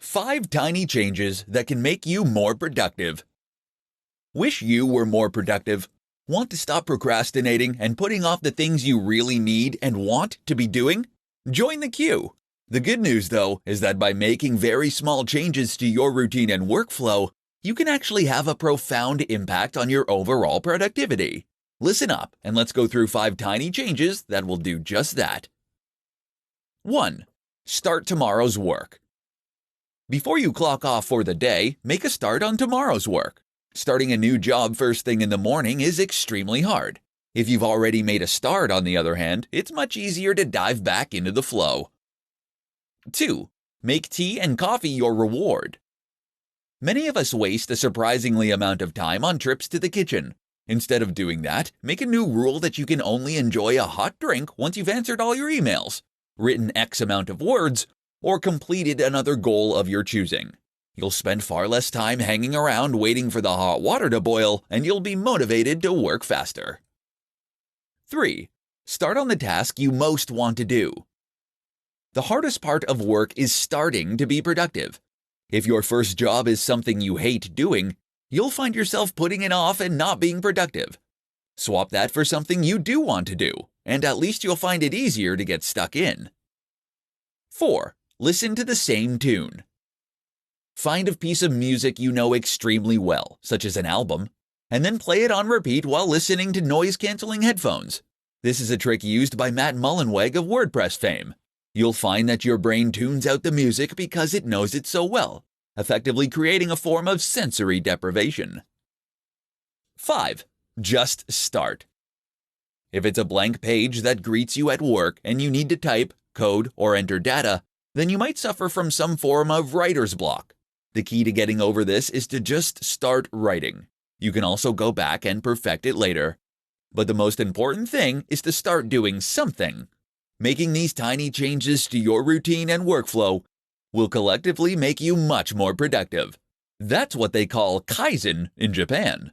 5 tiny changes that can make you more productive. Wish you were more productive? Want to stop procrastinating and putting off the things you really need and want to be doing? Join the queue. The good news, though, is that by making very small changes to your routine and workflow, you can actually have a profound impact on your overall productivity. Listen up, and let's go through 5 tiny changes that will do just that. 1. Start tomorrow's work. Before you clock off for the day, make a start on tomorrow's work. Starting a new job first thing in the morning is extremely hard. If you've already made a start, on the other hand, it's much easier to dive back into the flow. 2. Make tea and coffee your reward. Many of us waste a surprisingly amount of time on trips to the kitchen. Instead of doing that, make a new rule that you can only enjoy a hot drink once you've answered all your emails, written X amount of words, or completed another goal of your choosing. You'll spend far less time hanging around waiting for the hot water to boil, and you'll be motivated to work faster. 3. Start on the task you most want to do. The hardest part of work is starting to be productive. If your first job is something you hate doing, you'll find yourself putting it off and not being productive. Swap that for something you do want to do, and at least you'll find it easier to get stuck in. 4. Listen to the same tune. Find a piece of music you know extremely well, such as an album, and then play it on repeat while listening to noise-canceling headphones. This is a trick used by Matt Mullenweg of WordPress fame. You'll find that your brain tunes out the music because it knows it so well, effectively creating a form of sensory deprivation. 5. Just start. If it's a blank page that greets you at work and you need to type, code, or enter data, then you might suffer from some form of writer's block. The key to getting over this is to just start writing. You can also go back and perfect it later. But the most important thing is to start doing something. Making these tiny changes to your routine and workflow will collectively make you much more productive. That's what they call Kaizen in Japan.